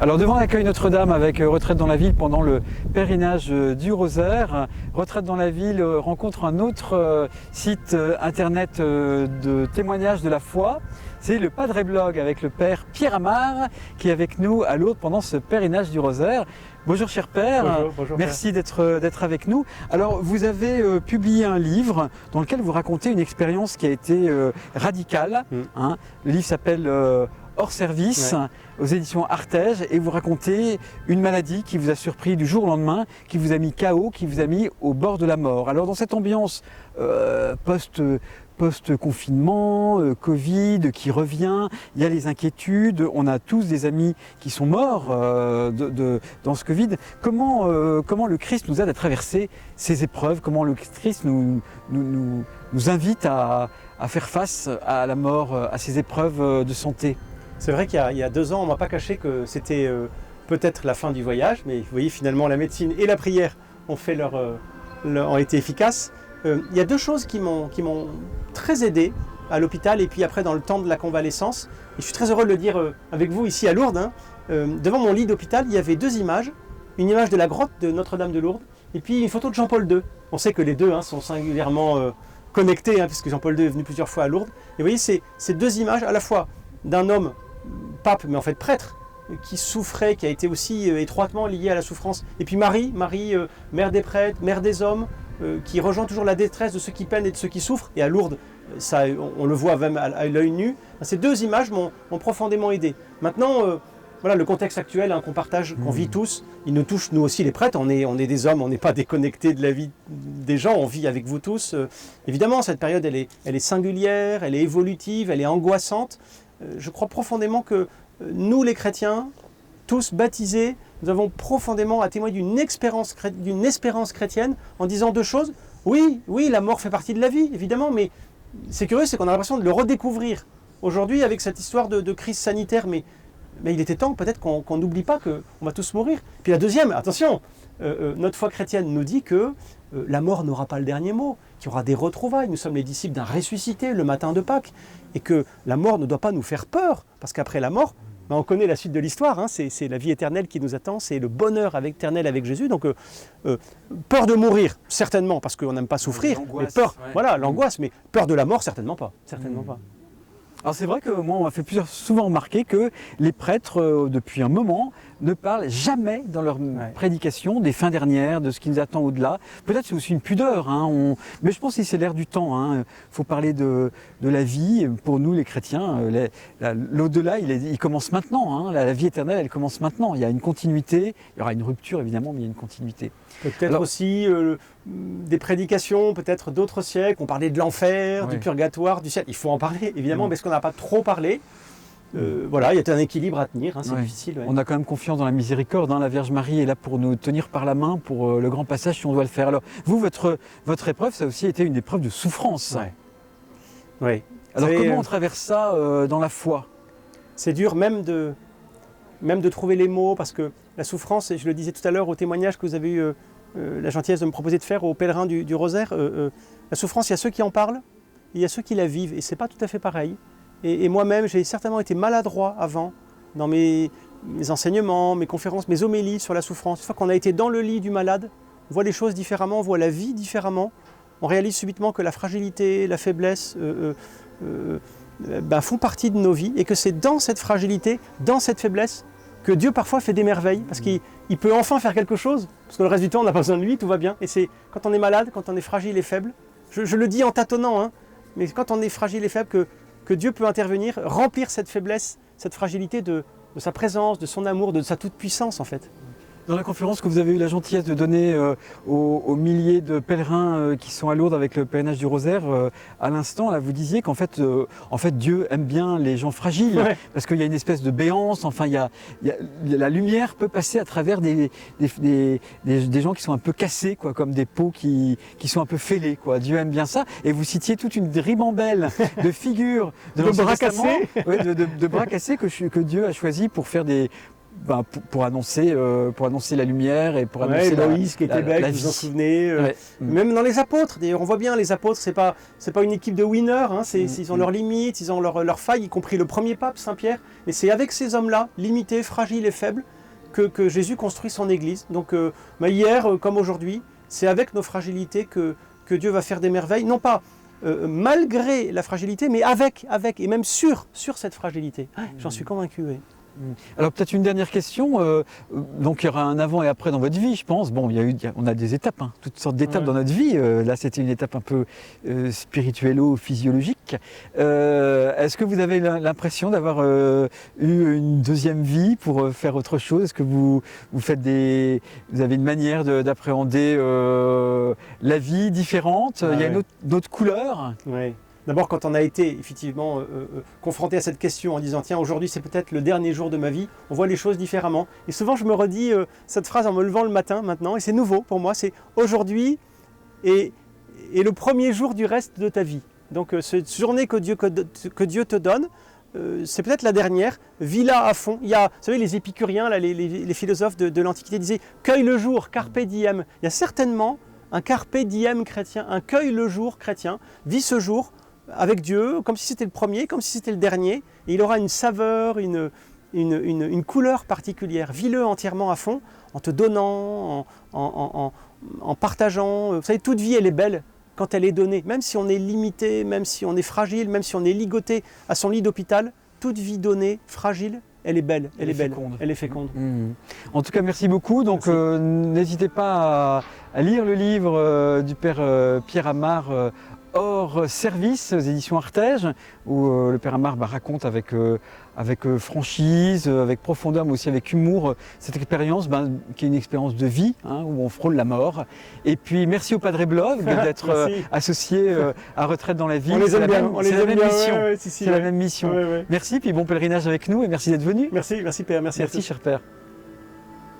Alors devant l'accueil Notre-Dame avec Retraite dans la ville pendant le pèlerinage du Rosaire, Retraite dans la ville rencontre un autre site internet de témoignage de la foi. C'est le Padre Blog avec le Père Pierre Amar qui est avec nous à Lourdes pendant ce pèlerinage du Rosaire. Bonjour cher Père, bonjour, merci d'être avec nous. Alors vous avez publié un livre dans lequel vous racontez une expérience qui a été radicale. Hein. Le livre s'appelle Hors service, aux éditions Artege, et vous racontez une maladie qui vous a surpris du jour au lendemain, qui vous a mis KO, qui vous a mis au bord de la mort. Alors dans cette ambiance post-confinement, Covid qui revient, il y a les inquiétudes, on a tous des amis qui sont morts dans ce Covid. Comment le Christ nous aide à traverser ces épreuves? Comment le Christ nous invite à faire face à la mort, à ces épreuves de santé? C'est vrai qu'il y a 2 ans, on ne m'a pas caché que c'était peut-être la fin du voyage, mais vous voyez, finalement, la médecine et la prière ont été efficaces. Il y a 2 choses qui m'ont très aidé à l'hôpital et puis après dans le temps de la convalescence. Et je suis très heureux de le dire avec vous ici à Lourdes. Devant mon lit d'hôpital, il y avait 2 images. Une image de la grotte de Notre-Dame de Lourdes et puis une photo de Jean-Paul II. On sait que les deux sont singulièrement connectés, puisque Jean-Paul II est venu plusieurs fois à Lourdes. Et vous voyez, ces 2 images à la fois d'un homme pape, mais en fait prêtre, qui souffrait, qui a été aussi étroitement lié à la souffrance. Et puis Marie, mère des prêtres, mère des hommes, qui rejoint toujours la détresse de ceux qui peinent et de ceux qui souffrent. Et à Lourdes, ça, on le voit même à l'œil nu. Ces 2 images m'ont profondément aidé. Maintenant, voilà, le contexte actuel qu'on partage, qu'on vit tous, il nous touche nous aussi les prêtres. On est des hommes, on n'est pas déconnectés de la vie des gens, on vit avec vous tous. Évidemment, cette période, elle est singulière, elle est évolutive, elle est angoissante. Je crois profondément que nous, les chrétiens, tous baptisés, nous avons profondément à témoigner d'une espérance chrétienne en disant 2 choses. Oui, la mort fait partie de la vie, évidemment, mais c'est curieux, c'est qu'on a l'impression de le redécouvrir aujourd'hui avec cette histoire de crise sanitaire, mais il était temps peut-être qu'on n'oublie pas qu'on va tous mourir. Puis la deuxième, attention, notre foi chrétienne nous dit que la mort n'aura pas le dernier mot, qu'il y aura des retrouvailles. Nous sommes les disciples d'un ressuscité le matin de Pâques, et que la mort ne doit pas nous faire peur, parce qu'après la mort, on connaît la suite de l'histoire, c'est la vie éternelle qui nous attend, c'est le bonheur éternel avec Jésus. Donc peur de mourir, certainement, parce qu'on n'aime pas souffrir, mais peur, voilà, l'angoisse, mais peur de la mort, certainement pas. Certainement pas. Alors c'est vrai que moi on m'a fait souvent remarquer que les prêtres depuis un moment ne parlent jamais dans leur prédication des fins dernières, de ce qui nous attend au-delà. Peut-être c'est aussi une pudeur, mais je pense que c'est l'air du temps. Il faut parler de la vie. Pour nous les chrétiens, l'au-delà il commence maintenant. La vie éternelle elle commence maintenant. Il y a une continuité, il y aura une rupture évidemment, mais il y a une continuité. Peut-être aussi des prédications, peut-être d'autres siècles. On parlait de l'enfer, du purgatoire, du ciel. Il faut en parler évidemment, mais est-ce qu'on n'a pas trop parlé? Voilà, il y a un équilibre à tenir, c'est difficile. On a quand même confiance dans la miséricorde, la Vierge Marie est là pour nous tenir par la main pour le grand passage si on doit le faire. Alors vous, votre épreuve, ça a aussi été une épreuve de souffrance. Oui. Alors comment on traverse ça dans la foi? C'est dur même de trouver les mots, parce que la souffrance, et je le disais tout à l'heure au témoignage que vous avez eu la gentillesse de me proposer de faire aux pèlerins du Rosaire, la souffrance, il y a ceux qui en parlent, et il y a ceux qui la vivent, et c'est pas tout à fait pareil. Et moi-même, j'ai certainement été maladroit avant dans mes enseignements, mes conférences, mes homélies sur la souffrance. Une fois qu'on a été dans le lit du malade, on voit les choses différemment, on voit la vie différemment. On réalise subitement que la fragilité, la faiblesse font partie de nos vies et que c'est dans cette fragilité, dans cette faiblesse, que Dieu parfois fait des merveilles, parce qu'il peut enfin faire quelque chose, parce que le reste du temps, on n'a pas besoin de lui, tout va bien. Et c'est quand on est malade, quand on est fragile et faible, je le dis en tâtonnant, mais quand on est fragile et faible, que Dieu peut intervenir, remplir cette faiblesse, cette fragilité de sa présence, de son amour, de sa toute-puissance en fait. Dans la conférence que vous avez eu la gentillesse de donner aux milliers de pèlerins qui sont à Lourdes avec le pèlerinage du Rosaire, à l'instant, là, vous disiez qu'en fait, Dieu aime bien les gens fragiles, parce qu'il y a une espèce de béance, la lumière peut passer à travers des gens qui sont un peu cassés, comme des peaux qui sont un peu fêlées. Dieu aime bien ça. Et vous citiez toute une ribambelle de figures de bras cassés, de bras cassés que Dieu a choisi pour faire pour annoncer la lumière et pour annoncer Moïse qui était belle, vous vous en souvenez. Même dans les apôtres, d'ailleurs, on voit bien les apôtres, c'est pas une équipe de winners, hein, ils ont leurs limites, ils ont leurs failles, y compris le premier pape, Saint Pierre. Mais c'est avec ces hommes-là, limités, fragiles et faibles, que Jésus construit son Église. Donc hier comme aujourd'hui, c'est avec nos fragilités que Dieu va faire des merveilles, non pas malgré la fragilité, mais avec, et même sur cette fragilité. J'en suis convaincu, oui. Alors peut-être une dernière question. Donc il y aura un avant et après dans votre vie, je pense. Bon, on a des étapes, hein, toutes sortes d'étapes dans notre vie. Là, c'était une étape un peu spirituello-physiologique. Est-ce que vous avez l'impression d'avoir eu une deuxième vie pour faire autre chose? Est-ce que vous avez une manière d'appréhender la vie différente? Il y a une autre couleur? Oui. D'abord, quand on a été effectivement confronté à cette question en disant « Tiens, aujourd'hui c'est peut-être le dernier jour de ma vie », on voit les choses différemment. Et souvent, je me redis cette phrase en me levant le matin maintenant, et c'est nouveau pour moi, c'est « aujourd'hui et le premier jour du reste de ta vie ». Donc cette journée que Dieu te donne, c'est peut-être la dernière, vis-la à fond. Il y a, vous savez, les épicuriens, là, les philosophes de l'Antiquité disaient « cueille le jour, carpe diem ». Il y a certainement un carpe diem chrétien, un cueille le jour chrétien, vis ce jour avec Dieu, comme si c'était le premier, comme si c'était le dernier, et il aura une saveur, une couleur particulière. Vis-le entièrement à fond, en te donnant, en partageant. Vous savez, toute vie, elle est belle quand elle est donnée. Même si on est limité, même si on est fragile, même si on est ligoté à son lit d'hôpital, toute vie donnée, fragile, elle est belle, elle est belle, elle est féconde. En tout cas, merci beaucoup. Donc, n'hésitez pas à lire le livre du Père Pierre Amar, Hors service, aux éditions Artege, où le Père Amar raconte avec franchise, avec profondeur, mais aussi avec humour, cette expérience qui est une expérience de vie, hein, où on frôle la mort. Et puis merci au Padre Blog d'être associé à Retraite dans la vie. C'est la même mission. C'est la même mission. Merci, puis bon pèlerinage avec nous et merci d'être venu. Merci Père, merci à tous. Merci cher Père.